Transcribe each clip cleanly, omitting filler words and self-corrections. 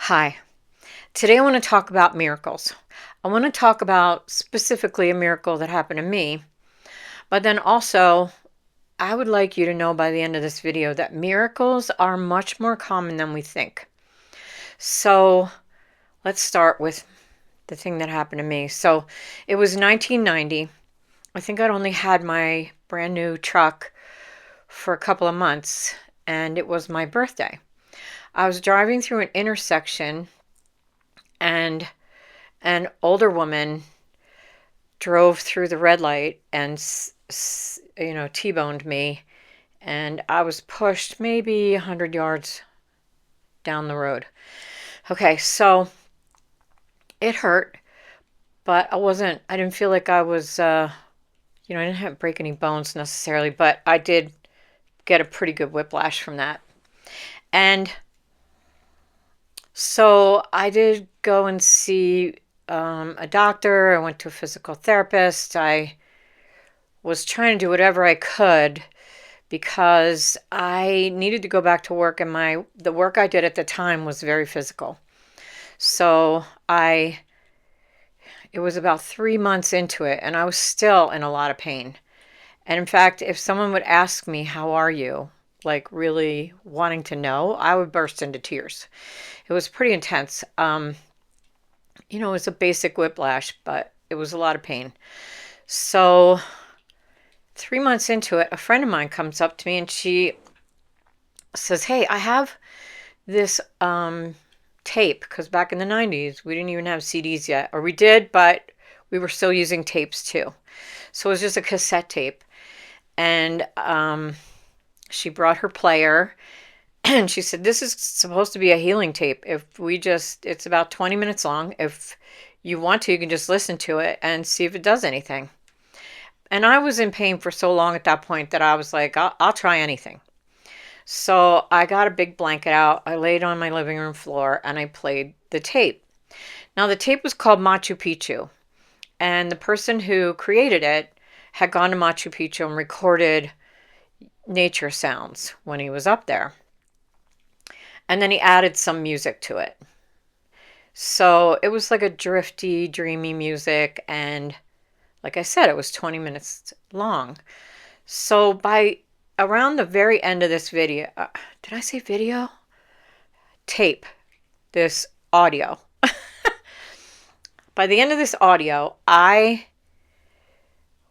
Hi. Today I want to talk about miracles. I want to talk about specifically a miracle that happened to me, but then also I would like you to know by the end of this video that miracles are much more common than we think. So let's start with the thing that happened to me. So it was 1990. I think I'd only had my brand new truck for a couple of months, and it was my birthday. I was driving through an intersection, and an older woman drove through the red light and T-boned me, and I was pushed maybe 100 yards down the road. Okay, so it hurt, but I didn't feel like I was I didn't have break any bones necessarily, but I did get a pretty good whiplash from that. And so I did go and see a doctor. I went to a physical therapist. I was trying to do whatever I could because I needed to go back to work, and the work I did at the time was very physical. So it was about 3 months into it, and I was still in a lot of pain. And in fact, if someone would ask me, "How are you?" like really wanting to know, I would burst into tears. It was pretty intense. It was a basic whiplash, but it was a lot of pain. So 3 months into it, a friend of mine comes up to me and she says, "Hey, I have this tape," because back in the 90s, we didn't even have CDs yet, or we did, but we were still using tapes too. So it was just a cassette tape. And she brought her player and she said, "This is supposed to be a healing tape. It's about 20 minutes long. If you want to, you can just listen to it and see if it does anything." And I was in pain for so long at that point that I was like, I'll try anything. So I got a big blanket out. I laid on my living room floor and I played the tape. Now, the tape was called Machu Picchu, and the person who created it had gone to Machu Picchu and recorded nature sounds when he was up there. And then he added some music to it. So it was like a drifty, dreamy music. And like I said, it was 20 minutes long. So by around the very end of this video, did I say video? Tape, this audio. By the end of this audio, I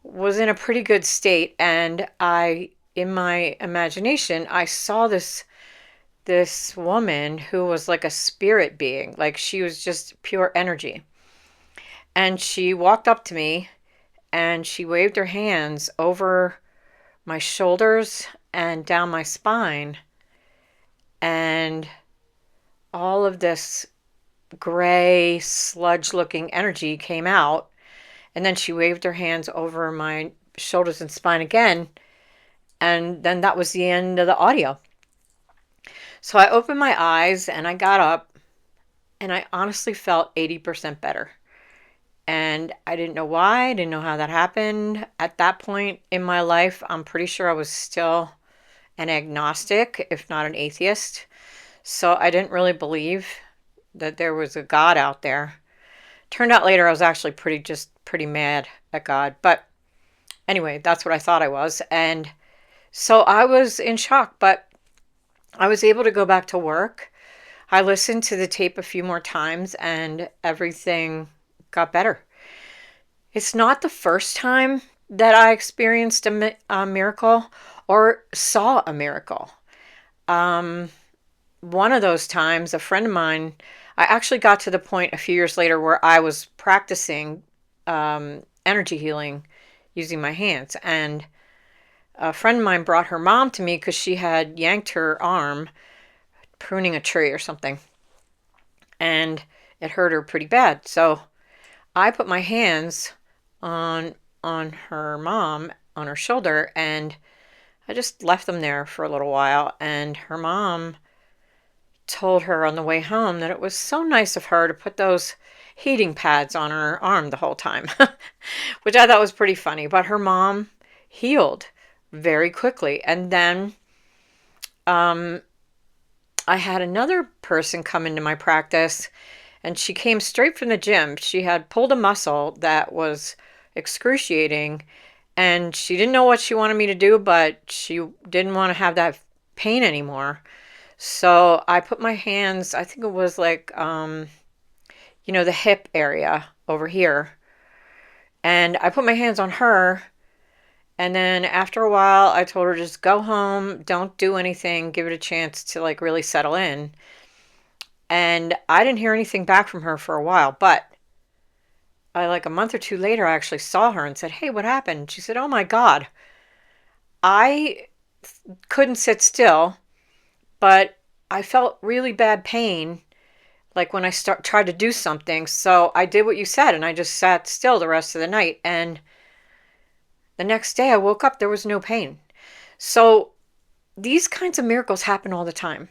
was in a pretty good state, and in my imagination, I saw this woman who was like a spirit being, like she was just pure energy. And she walked up to me and she waved her hands over my shoulders and down my spine, and all of this gray sludge looking energy came out. And then she waved her hands over my shoulders and spine again, and then that was the end of the audio. So I opened my eyes and I got up, and I honestly felt 80% better. And I didn't know why. I didn't know how that happened. At that point in my life, I'm pretty sure I was still an agnostic, if not an atheist. So I didn't really believe that there was a God out there. Turned out later I was actually pretty mad at God. But anyway, that's what I thought I was. And so I was in shock, but I was able to go back to work. I listened to the tape a few more times and everything got better. It's not the first time that I experienced a miracle or saw a miracle. Um, One of those times, a friend of mine, I actually got to the point a few years later where I was practicing energy healing using my hands. And a friend of mine brought her mom to me because she had yanked her arm pruning a tree or something. And it hurt her pretty bad. So I put my hands on her mom, on her shoulder, and I just left them there for a little while. And her mom told her on the way home that it was so nice of her to put those heating pads on her arm the whole time, which I thought was pretty funny. But her mom healed very quickly. And then I had another person come into my practice, and she came straight from the gym. She had pulled a muscle that was excruciating, and she didn't know what she wanted me to do, but she didn't want to have that pain anymore. So I put my hands, I think it was like, the hip area over here. And I put my hands on her. And then after a while, I told her just go home, don't do anything, give it a chance to like really settle in. And I didn't hear anything back from her for a while, but like a month or two later, I actually saw her and said, "Hey, what happened?" She said, "Oh my God, I couldn't sit still, but I felt really bad pain like when I tried to do something. So I did what you said and I just sat still the rest of the night. And the next day I woke up, there was no pain." So these kinds of miracles happen all the time.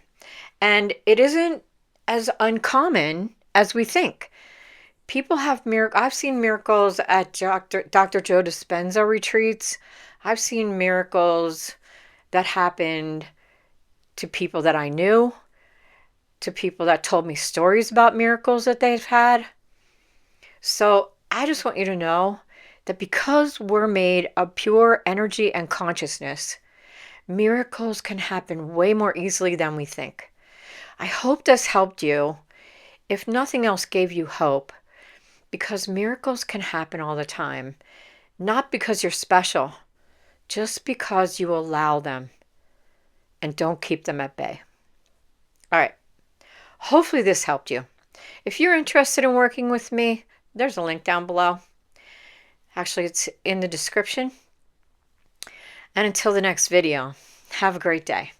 And it isn't as uncommon as we think. People have miracles. I've seen miracles at Dr. Joe Dispenza retreats. I've seen miracles that happened to people that I knew, to people that told me stories about miracles that they've had. So I just want you to know that because we're made of pure energy and consciousness, miracles can happen way more easily than we think. I hope this helped you. If nothing else, gave you hope, because miracles can happen all the time. Not because you're special, just because you allow them and don't keep them at bay. All right. Hopefully this helped you. If you're interested in working with me, there's a link down below. Actually, it's in the description. And until the next video, have a great day.